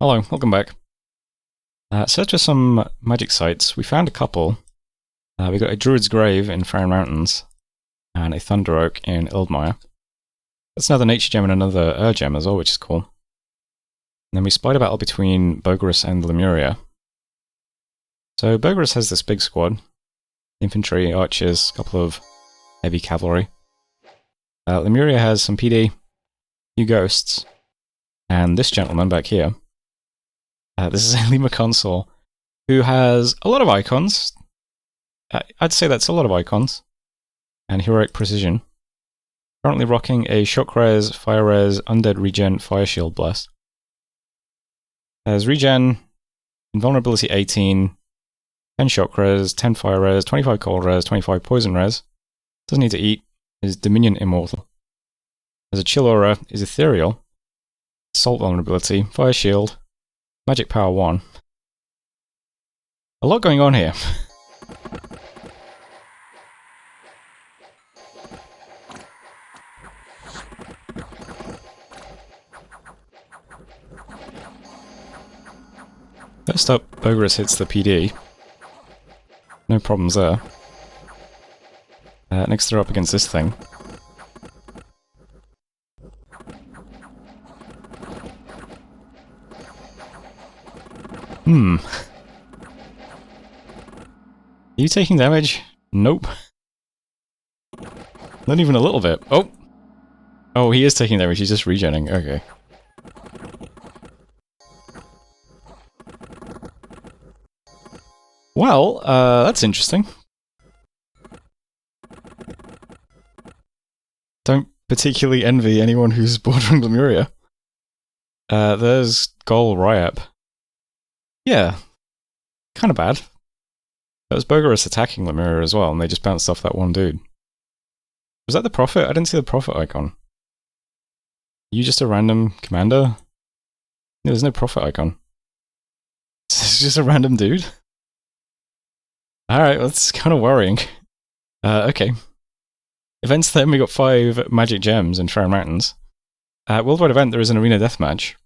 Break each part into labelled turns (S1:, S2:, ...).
S1: Hello, welcome back. Search for some magic sites. We found a couple. We got a Druid's Grave in Farron Mountains, and a Thunder Oak in Illwinter. That's another nature gem and another gem as well, which is cool. And then we spied a battle between Bogarus and Lemuria. So Bogarus has this big squad. Infantry, archers, a couple of heavy cavalry. Lemuria has some PD, a few ghosts, and this gentleman back here. This is a Lima Consul, who has a lot of icons. I'd say that's a lot of icons. And heroic precision. Currently rocking a shock res, fire res, undead regen, fire shield blast. Has regen, invulnerability 18, 10 shock res, 10 fire res, 25 cold res, 25 poison res. Doesn't need to eat. Is Dominion immortal. Has a chill aura, is ethereal. Assault vulnerability, fire shield. Magic power 1. A lot going on here. First up, Bogarus hits the PD. No problems there. Next they're up against this thing. Are you taking damage? Nope. Not even a little bit. Oh! Oh, he is taking damage, he's just regenning. Okay. Well, that's interesting. Don't particularly envy anyone who's bordering Lemuria. There's Gol Ryap. Yeah, kind of bad. That was Bogarus attacking Lemuria as well, and they just bounced off that one dude. Was that the Prophet? I didn't see the Prophet icon. Are you just a random commander? Yeah, there's no Prophet icon. It's just a random dude? Alright, well, that's kind of worrying. Okay. Events then, we got 5 magic gems in Farron Mountains. Worldwide event, there is an arena deathmatch.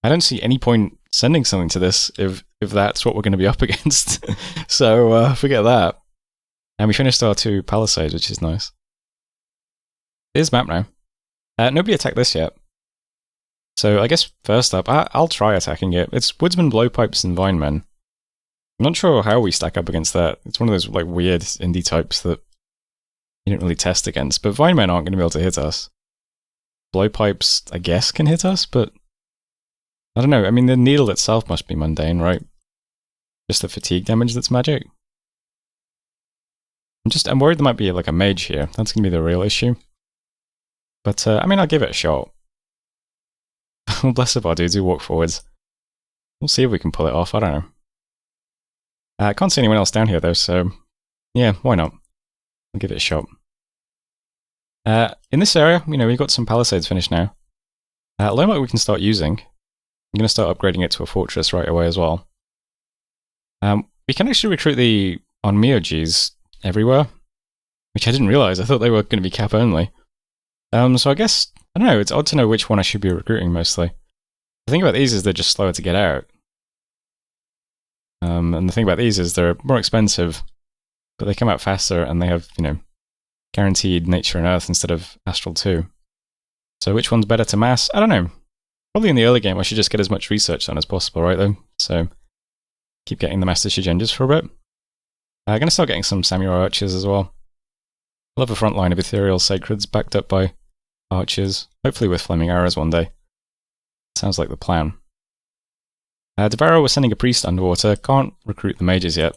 S1: I don't see any point sending something to this if that's what we're going to be up against. So, forget that. And we finished our 2 palisades, which is nice. Here's map now. Nobody attacked this yet. So, I guess first up, I'll try attacking it. It's Woodsman, Blowpipes, and Vinemen. I'm not sure how we stack up against that. It's one of those like weird indie types that you don't really test against. But Vinemen aren't going to be able to hit us. Blowpipes, I guess, can hit us, but I don't know. I mean, the needle itself must be mundane, right? Just the fatigue damage that's magic. I'm worried there might be like a mage here. That's going to be the real issue. But, I mean, I'll give it a shot. Well, bless the dudes who walk forwards. We'll see if we can pull it off. I don't know. I can't see anyone else down here, though, so yeah, why not? I'll give it a shot. In this area, we've got some palisades finished now. Loma we can start using. I'm going to start upgrading it to a fortress right away as well. We can actually recruit the Onmyojis everywhere, which I didn't realize. I thought they were going to be cap only. So I guess, I don't know, it's odd to know which one I should be recruiting mostly. The thing about these is they're just slower to get out. And the thing about these is they're more expensive, but they come out faster and they have, guaranteed nature and earth instead of astral 2. So which one's better to mass? I don't know. Probably in the early game I should just get as much research done as possible, right though? So keep getting the Master Shigenjas for a bit. I'm going to start getting some Samurai Archers as well. I'll have a front line of Ethereal Sacreds backed up by Archers, hopefully with Flaming Arrows one day. Sounds like the plan. Devarro was sending a priest underwater. Can't recruit the mages yet.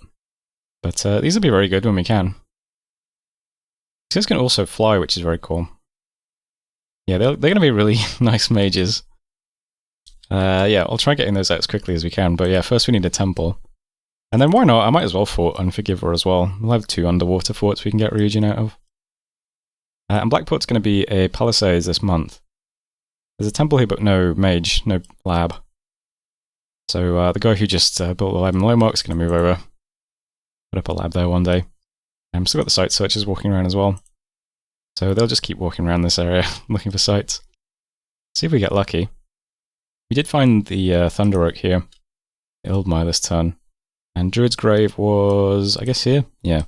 S1: But these will be very good when we can. These guys can also fly, which is very cool. Yeah, they're going to be really nice mages. Yeah, I'll try getting those out as quickly as we can. But yeah, first we need a temple. And then why not? I might as well fort Unforgiver as well. We'll have 2 underwater forts we can get regen out of. And Blackport's going to be a palisades this month. There's a temple here, but no mage, no lab. So the guy who just built the lab in Lomark's going to move over. Put up a lab there one day. I've still got the site searchers walking around as well. So they'll just keep walking around this area looking for sites. See if we get lucky. We did find the Thunder Oak here, Illwinter this turn. And Druid's Grave was, I guess, here? Yeah.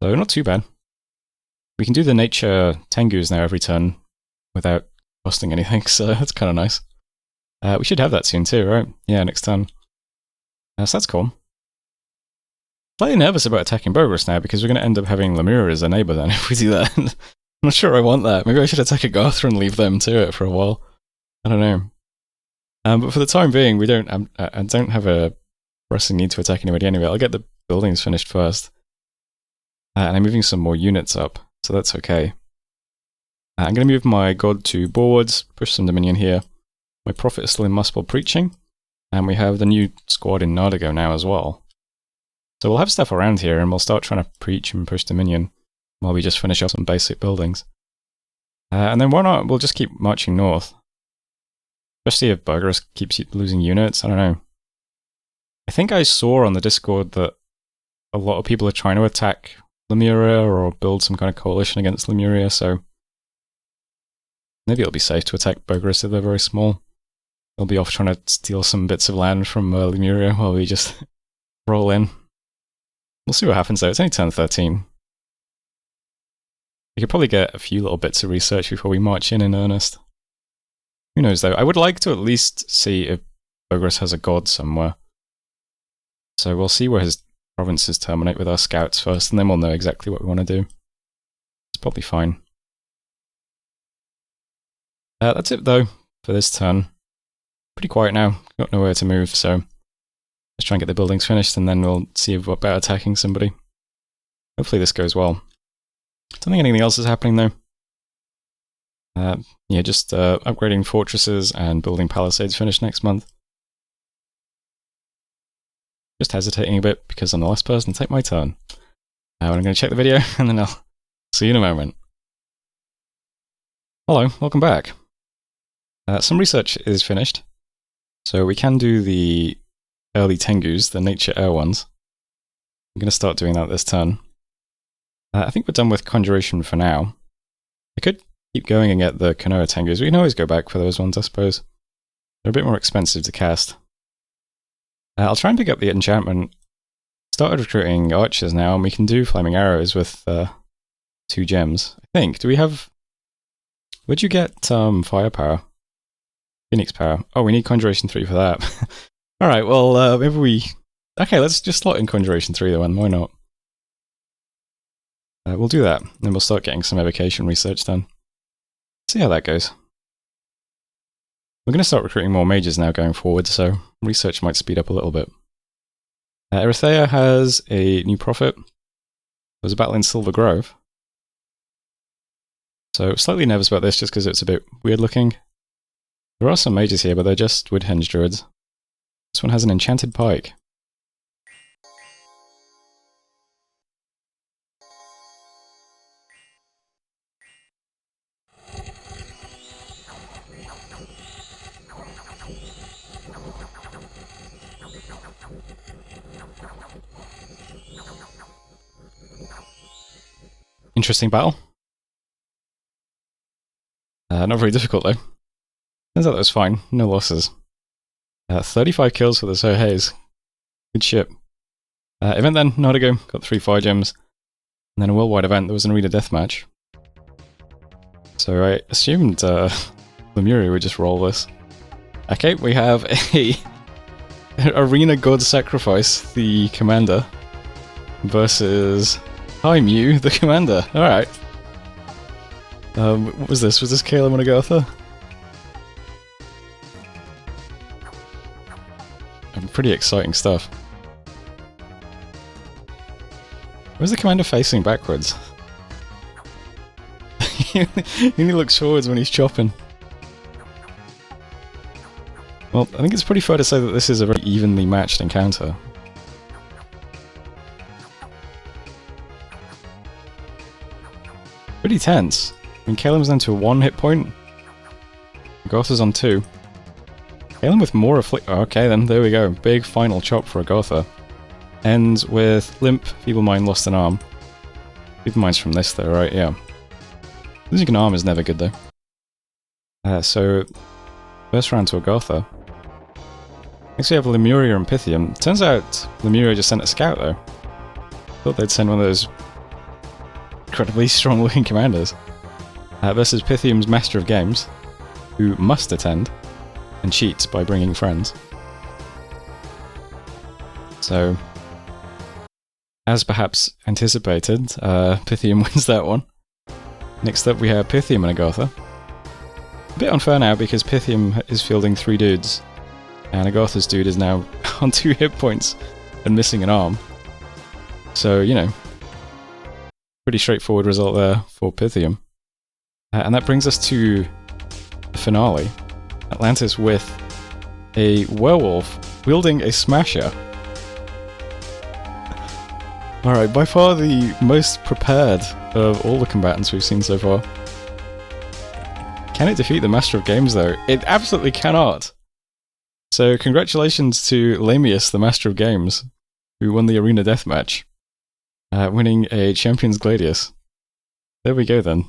S1: So not too bad. We can do the nature Tengus now every turn without costing anything, so that's kind of nice. We should have that soon too, right? Yeah, next turn. So that's cool. Slightly nervous about attacking Bogarus now, because we're going to end up having Lemuria as a neighbour then if we do that. I'm not sure I want that. Maybe I should attack a Gartha and leave them to it for a while. I don't know. But for the time being, we don't. I don't have a pressing need to attack anybody anyway. I'll get the buildings finished first. And I'm moving some more units up, so that's okay. I'm going to move my God to boards, push some Dominion here. My Prophet is still in Muspel preaching, and we have the new squad in Nardigo now as well. So we'll have stuff around here, and we'll start trying to preach and push Dominion while we just finish off some basic buildings. And then why not? We'll just keep marching north. Especially if Bogarus keeps losing units, I don't know. I think I saw on the Discord that a lot of people are trying to attack Lemuria or build some kind of coalition against Lemuria, so maybe it'll be safe to attack Bogarus if they're very small. They'll be off trying to steal some bits of land from Lemuria while we just roll in. We'll see what happens though, it's only turn 13. We could probably get a few little bits of research before we march in earnest. Who knows though, I would like to at least see if Bogarus has a god somewhere. So we'll see where his provinces terminate with our scouts first, and then we'll know exactly what we want to do. It's probably fine. That's it though, for this turn. Pretty quiet now, got nowhere to move, so let's try and get the buildings finished, and then we'll see about attacking somebody. Hopefully this goes well. Don't think anything else is happening though. Yeah, just upgrading fortresses and building palisades finished next month. Just hesitating a bit because I'm the last person to take my turn. I'm going to check the video and then I'll see you in a moment. Hello, welcome back. Some research is finished, so we can do the early Tengus, the nature air ones. I'm going to start doing that this turn. I think we're done with Conjuration for now. I could keep going and get the Konoha Tengus. We can always go back for those ones, I suppose. They're a bit more expensive to cast. I'll try and pick up the enchantment. Started recruiting archers now, and we can do flaming arrows with 2 gems. I think. Do we have... Where'd you get firepower? Phoenix power. Oh, we need Conjuration 3 for that. Alright, well, maybe we... Okay, let's just slot in Conjuration 3 then, why not? We'll do that, and then we'll start getting some evocation research done. See how that goes. We're going to start recruiting more mages now going forward, so research might speed up a little bit. Erythea has a new prophet. There's a battle in Silver Grove. So slightly nervous about this just because it's a bit weird looking. There are some mages here, but they're just Woodhenge druids. This one has an enchanted pike. Interesting battle. Not very difficult though. Turns out that was fine, no losses. 35 kills for the Soheis. Good ship. Event then, Nardigo, got 3 fire gems. And then a worldwide event, there was an arena deathmatch. So I assumed Lemuria would just roll this. Okay, we have a arena god sacrifice, the commander, versus Itsmu, the commander. Alright. What was this? Was this Caleb and Agatha? Pretty exciting stuff. Where's the commander facing backwards? He only looks forwards when he's chopping. Well, I think it's pretty fair to say that this is a very evenly matched encounter. Pretty tense. I mean, Kalim's down to a 1 hit point. Gotha's on 2. Kalim with more afflict. Oh, okay, then there we go. Big final chop for Agatha. Ends with limp, feeble mind, lost an arm. Feeble mind's from this though, right? Yeah. Losing an arm is never good though. So First round to Agartha. Next we have Lemuria and Pythium. Turns out Lemuria just sent a scout though. Thought they'd send one of those incredibly strong looking commanders. Versus Pythium's Master of Games, who must attend and cheats by bringing friends. So, as perhaps anticipated, Pythium wins that one. Next up we have Pythium and Agartha. A bit unfair now because Pythium is fielding 3 dudes, and Agartha's dude is now on 2 hit points and missing an arm. So, you know, pretty straightforward result there for Pythium. And that brings us to the finale. Atlantis with a werewolf wielding a smasher. Alright, by far the most prepared of all the combatants we've seen so far. Can it defeat the Master of Games though? It absolutely cannot! So congratulations to Lamius, the Master of Games, who won the Arena Deathmatch, winning a Champions Gladius. There we go then.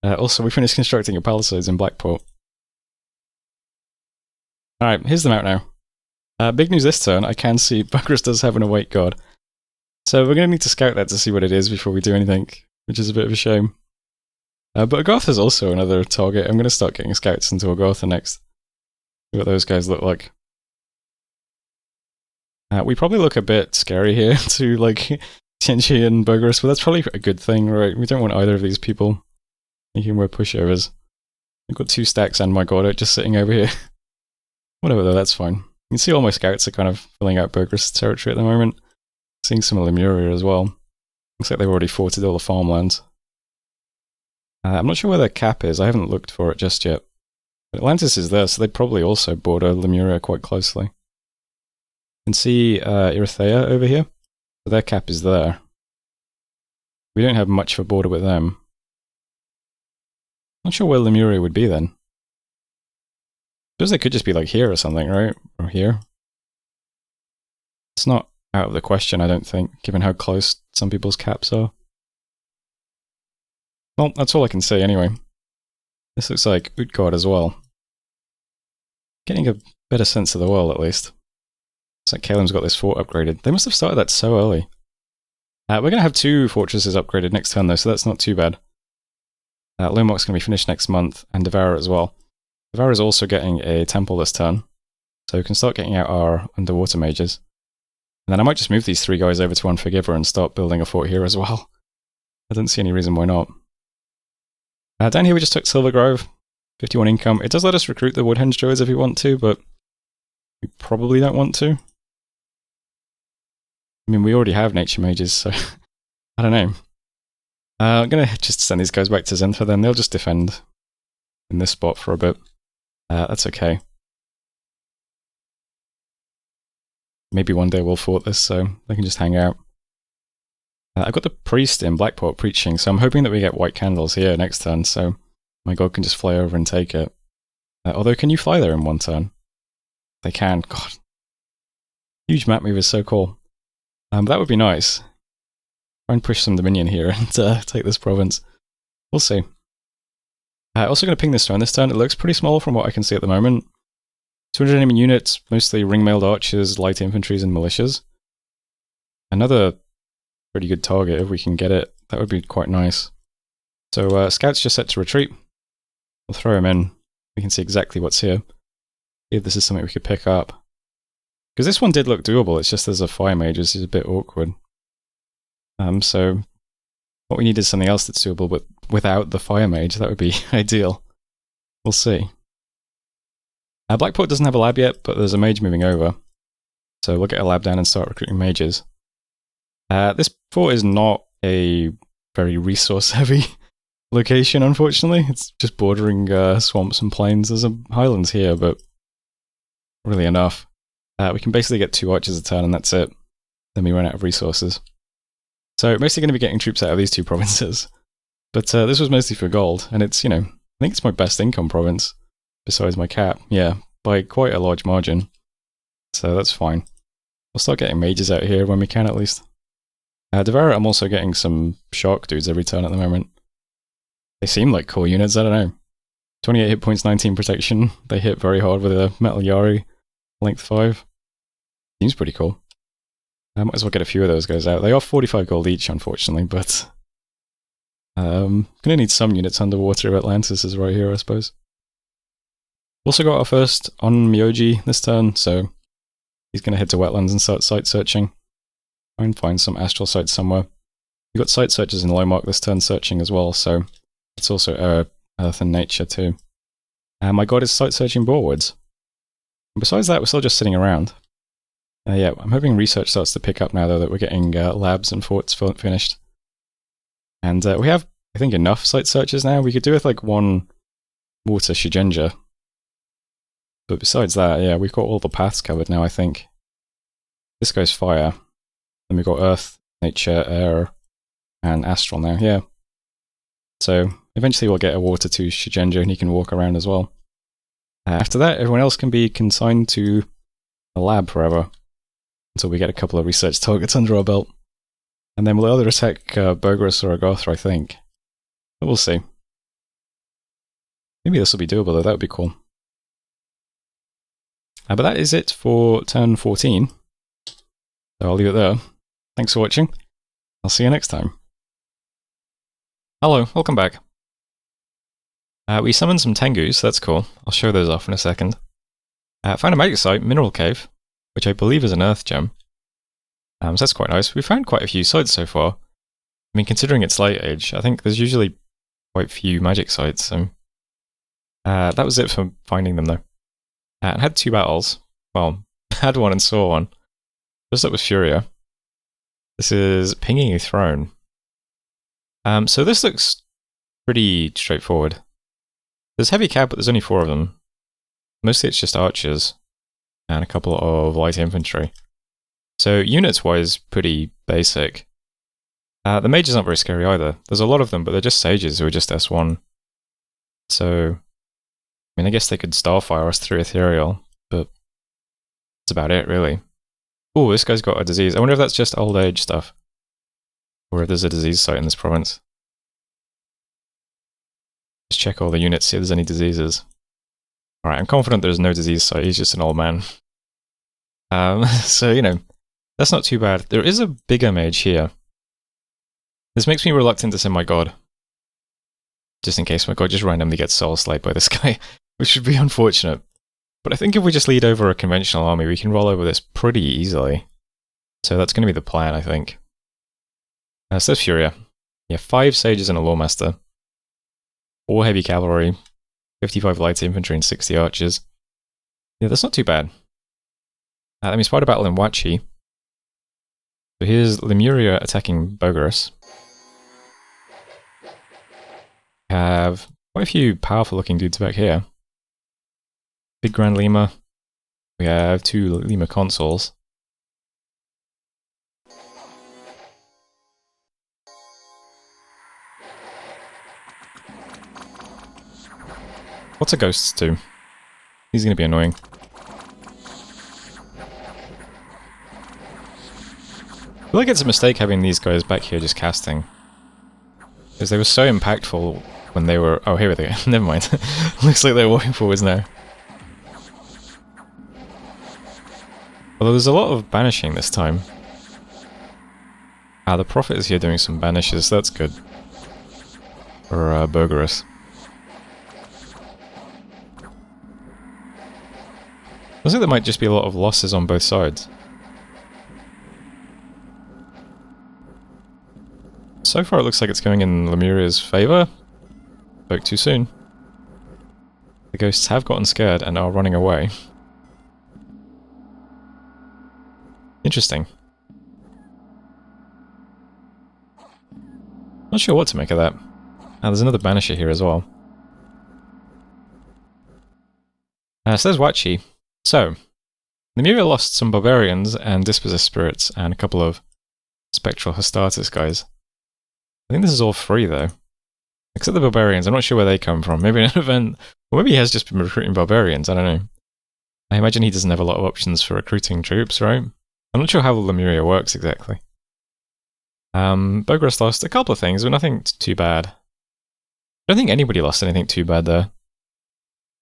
S1: Also, we finished constructing a palisades in Blackport. Alright, here's the map now. Big news this turn, I can see Bugras does have an awake god. So we're going to need to scout that to see what it is before we do anything, which is a bit of a shame. But Agartha's also another target. I'm going to start getting scouts into Agartha next. See what those guys look like. We probably look a bit scary here to, like, Tianchi and Bugras, but that's probably a good thing, right? We don't want either of these people making more pushovers. I've got 2 stacks and my god just sitting over here. Whatever though, that's fine. You can see all my scouts are kind of filling out Bugras' territory at the moment. Seeing some of Lemuria as well. Looks like they've already forted all the farmlands. I'm not sure where their cap is, I haven't looked for it just yet. But Atlantis is there, so they probably also border Lemuria quite closely. You can see Erythea over here, so their cap is there. We don't have much of a border with them. Not sure where Lemuria would be then. I suppose they could just be like here or something, right? Or here. It's not out of the question, I don't think, given how close some people's caps are. Well, that's all I can say anyway. This looks like Utgard as well. Getting a better sense of the world at least. Looks like Kalim's got this fort upgraded. They must have started that so early. We're going to have 2 fortresses upgraded next turn though, so that's not too bad. Lomok's going to be finished next month, and Devourer as well. Devourer is also getting a temple this turn, so we can start getting out our underwater mages. And then I might just move these 3 guys over to Unforgiver and start building a fort here as well. I don't see any reason why not. Down here we just took Silver Grove, 51 income. It does let us recruit the Woodhenge Druids if we want to, but we probably don't want to. I mean, we already have Nature Mages, so I don't know. I'm going to just send these guys back to Zentha then. They'll just defend in this spot for a bit. That's okay. Maybe one day we'll fort this, so they can just hang out. I've got the priest in Blackport preaching, so I'm hoping that we get white candles here next turn, so my god can just fly over and take it. Although, can you fly there in one turn? They can. God. Huge map move is so cool. That would be nice. Try and push some Dominion here and take this province. We'll see. Also going to ping this turn. This turn, it looks pretty small from what I can see at the moment. 200 enemy units, mostly ring-mailed archers, light infantries, and militias. Another pretty good target if we can get it. That would be quite nice. So scouts just set to retreat. We'll throw him in. We can see exactly what's here. See if this is something we could pick up. Because this one did look doable, it's just there's a fire mage, which is a bit awkward. So what we need is something else that's doable, but without the fire mage, that would be ideal. We'll see. Blackport doesn't have a lab yet, but there's a mage moving over. So we'll get a lab down and start recruiting mages. This fort is not a very resource-heavy location, unfortunately. It's just bordering swamps and plains. There's a highlands here, but really enough. We can basically get 2 archers a turn, and that's it. Then we run out of resources. So mostly going to be getting troops out of these 2 provinces. But this was mostly for gold, and it's, you know, I think it's my best income province, besides my cap. Yeah, by quite a large margin. So that's fine. We'll start getting mages out here when we can, at least. Devourer, I'm also getting some shark dudes every turn at the moment. They seem like cool units, I don't know. 28 hit points, 19 protection. They hit very hard with a Metal Yari, length 5. Seems pretty cool. I might as well get a few of those guys out. They are 45 gold each, unfortunately, but gonna need some units underwater if Atlantis is right here, I suppose. Also got our first on Myoji this turn, so he's gonna head to wetlands and start site searching. Try and find some astral sites somewhere. We've got site searches in low mark this turn searching as well, so it's also Earth and nature too. And my god is site searching Borewoods. And besides that, we're still just sitting around. Yeah, I'm hoping research starts to pick up now though that we're getting labs and forts finished. And we have, I think, enough site searches now. We could do with like one water Shugenja. But besides that, yeah, we've got all the paths covered now, I think. This goes fire. Then we've got earth, nature, air, and astral now, yeah. So eventually we'll get a water to Shugenja and he can walk around as well. After that, everyone else can be consigned to a lab forever until we get a couple of research targets under our belt. And then we'll either attack Bogarus or Agartha, I think. But we'll see. Maybe this will be doable though, that would be cool. But that is it for turn 14. So I'll leave it there. Thanks for watching. I'll see you next time. Hello, welcome back. We summoned some Tengus, so that's cool. I'll show those off in a second. Found a magic site, Mineral Cave, which I believe is an earth gem. So that's quite nice. We found quite a few sites so far. I mean, considering it's late age, I think there's usually quite few magic sites, so... that was it for finding them though. I had 2 battles. Well, had one and saw one. First up was Furia. This is Pinging a Throne. So this looks pretty straightforward. There's heavy cav, but there's only 4 of them. Mostly it's just archers and a couple of light infantry. So units-wise, pretty basic. The mages aren't very scary either. There's a lot of them, but they're just sages who are just S1. So, I mean, I guess they could starfire us through ethereal, but that's about it, really. Oh, this guy's got a disease. I wonder if that's just old age stuff. Or if there's a disease site in this province. Just check all the units, see if there's any diseases. Alright, I'm confident there's no disease site, he's just an old man. So, you know, that's not too bad. There is a bigger mage here. This makes me reluctant to send my god. Just in case my god just randomly gets soul slayed by this guy, which would be unfortunate. But I think if we just lead over a conventional army, we can roll over this pretty easily. So that's going to be the plan, I think. So that's Furia. Yeah, 5 sages and a lawmaster. 4 heavy cavalry, 55 light infantry and 60 archers. Yeah, that's not too bad. That means spider battle in Wachi. So here's Lemuria attacking Bogarus. We have quite a few powerful looking dudes back here. Big Grand Lemur. We have 2 Lemur consuls. What's a ghost do? He's going to be annoying. I feel like it's a mistake having these guys back here just casting. Because they were so impactful when they were... Oh, here they go. Never mind. Looks like they're walking forwards now. Although there's a lot of banishing this time. The Prophet is here doing some banishes. That's good. For Bogarus. Looks like there might just be a lot of losses on both sides. So far it looks like it's going in Lemuria's favour. Spoke too soon. The ghosts have gotten scared and are running away. Interesting. Not sure what to make of that. There's another banisher here as well. So there's Wachi. So, Lemuria lost some barbarians and dispossessed spirits and a couple of spectral Hestatus guys. I think this is all free though. Except the barbarians, I'm not sure where they come from. Maybe an event, or maybe he has just been recruiting barbarians, I don't know. I imagine he doesn't have a lot of options for recruiting troops, right? I'm not sure how Lemuria works exactly. Bogarus lost a couple of things, but nothing too bad. I don't think anybody lost anything too bad there.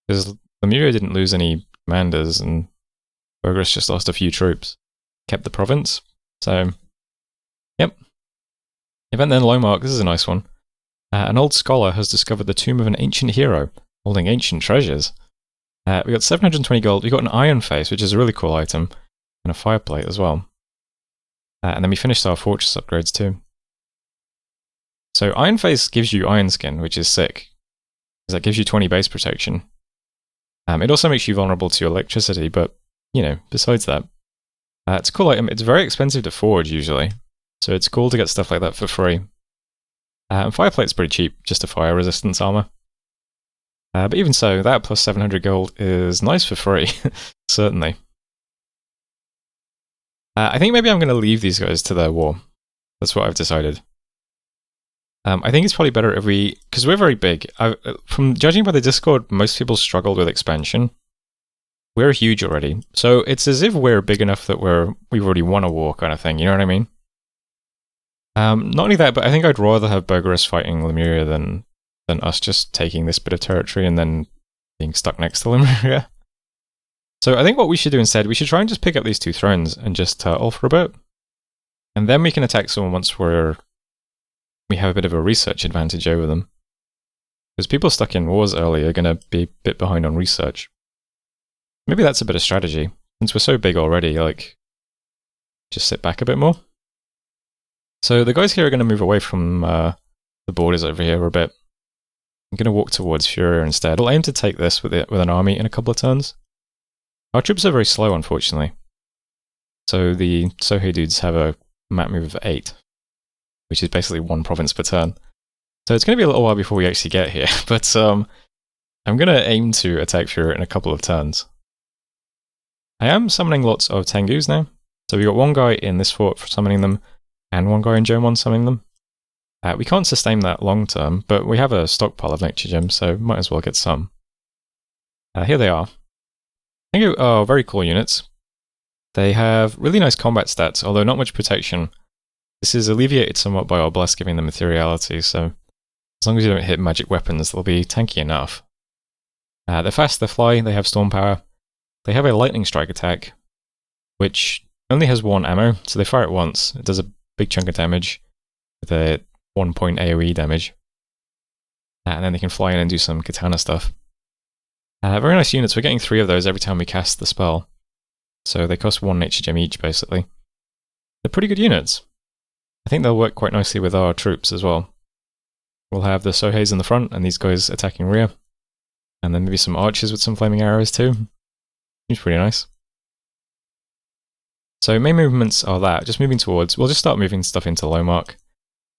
S1: Because Lemuria didn't lose any commanders, and Bogarus just lost a few troops. Kept the province. So, yep. Event then Lomark, this is a nice one. An old scholar has discovered the tomb of an ancient hero, holding ancient treasures. We got 720 gold, we got an iron face, which is a really cool item, and a fireplate as well. And then we finished our fortress upgrades too. So Iron Face gives you Iron Skin, which is sick, because that gives you 20 base protection. It also makes you vulnerable to electricity, but, you know, besides that, it's a cool item. It's very expensive to forge, usually, so it's cool to get stuff like that for free. And Fireplate's pretty cheap, just a fire resistance armor. But even so, that plus 700 gold is nice for free, certainly. I think maybe I'm going to leave these guys to their war. That's what I've decided. I think it's probably better if we... Because we're very big. From judging by the Discord, most people struggled with expansion. We're huge already. So it's as if we're big enough that we've already won a war kind of thing, you know what I mean? Not only that, but I think I'd rather have Bogarus fighting Lemuria than us just taking this bit of territory and then being stuck next to Lemuria. So I think what we should do instead, we should try and just pick up these two thrones and just turtle for a bit. And then we can attack someone once we have a bit of a research advantage over them. Because people stuck in wars early are going to be a bit behind on research. Maybe that's a bit of strategy. Since we're so big already, like, just sit back a bit more. So the guys here are going to move away from the borders over here a bit. I'm going to walk towards Furia instead. I'll aim to take this with an army in a couple of turns. Our troops are very slow, unfortunately. So the Sohei dudes have a map move of 8, which is basically 1 province per turn. So it's going to be a little while before we actually get here, but I'm going to aim to attack Furia in a couple of turns. I am summoning lots of Tengus now. So we got one guy in this fort for summoning them, and one guy in Jomon summoning them. We can't sustain that long term, but we have a stockpile of Nature Gems, so might as well get some. Here they are. Tengu are very cool units. They have really nice combat stats, although not much protection. This is alleviated somewhat by our Bless giving them materiality, so as long as you don't hit magic weapons, they'll be tanky enough. They're fast, they fly, they have storm power. They have a lightning strike attack, which only has 1 ammo, so they fire it once. It does a big chunk of damage with a 1 point AoE damage. And then they can fly in and do some katana stuff. Very nice units. We're getting 3 of those every time we cast the spell. So they cost 1 nature gem each, basically. They're pretty good units. I think they'll work quite nicely with our troops as well. We'll have the Soheis in the front, and these guys attacking rear. And then maybe some archers with some flaming arrows too. Seems pretty nice. So main movements are that, just moving towards... We'll just start moving stuff into Lomark.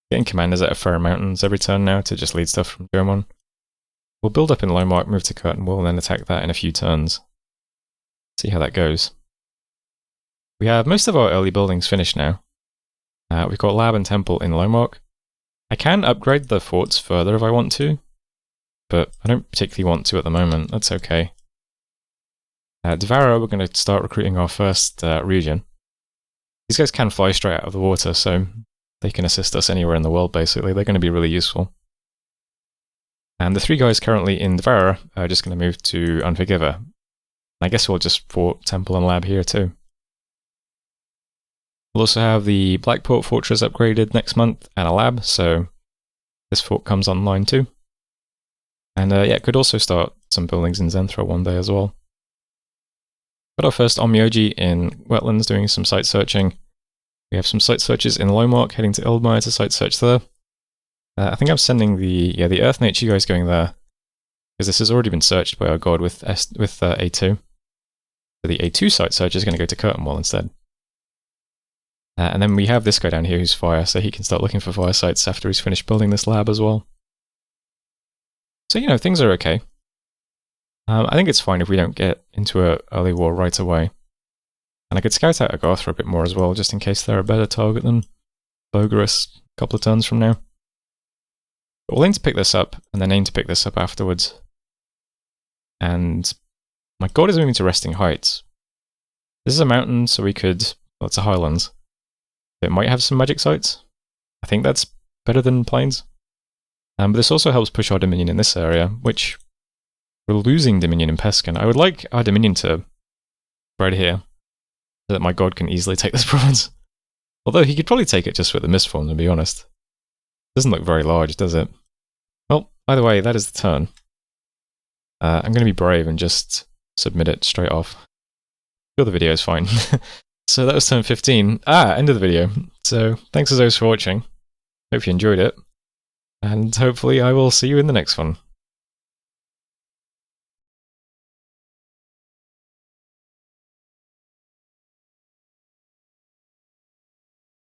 S1: Getting commanders out of Fair Mountains every turn now to just lead stuff from Jomon. We'll build up in Lomark, move to Curtain Wall, and then attack that in a few turns. See how that goes. We have most of our early buildings finished now. We've got Lab and Temple in Lomark. I can upgrade the forts further if I want to, but I don't particularly want to at the moment. That's okay. Devourer, we're going to start recruiting our first region. These guys can fly straight out of the water, so they can assist us anywhere in the world, basically. They're going to be really useful. And the 3 guys currently in Devourer are just going to move to Unforgiver. I guess we'll just fort Temple and Lab here too. We'll also have the Blackport Fortress upgraded next month and a lab, so this fort comes online too. And yeah, could also start some buildings in Zenthra one day as well. Got our first Onmyoji in Wetlands doing some site searching. We have some site searches in Lomark, heading to Illwinter to site search there. I think I'm sending the Earth Nature guys going there, because this has already been searched by our god with A2. So the A2 site search is going to go to Curtain Wall instead. And then we have this guy down here who's fire, so he can start looking for fire sites after he's finished building this lab as well. So, you know, things are okay. I think it's fine if we don't get into an early war right away. And I could scout out Agartha a bit more as well, just in case they're a better target than Bogarus a couple of turns from now. But we'll aim to pick this up, and then aim to pick this up afterwards. And my god is moving to Resting Heights. This is a mountain, so we could... Well, it's a highlands. It might have some magic sites. I think that's better than plains. But this also helps push our dominion in this area, which We're losing Dominion in Pescan. I would like our Dominion to spread here, so that my god can easily take this province. Although he could probably take it just with the Mistform, to be honest. Doesn't look very large, does it? Well, by the way, that is the turn. I'm going to be brave and just submit it straight off. Sure, the video is fine. So that was turn 15. End of the video. So thanks as always for watching. Hope you enjoyed it. And hopefully I will see you in the next one.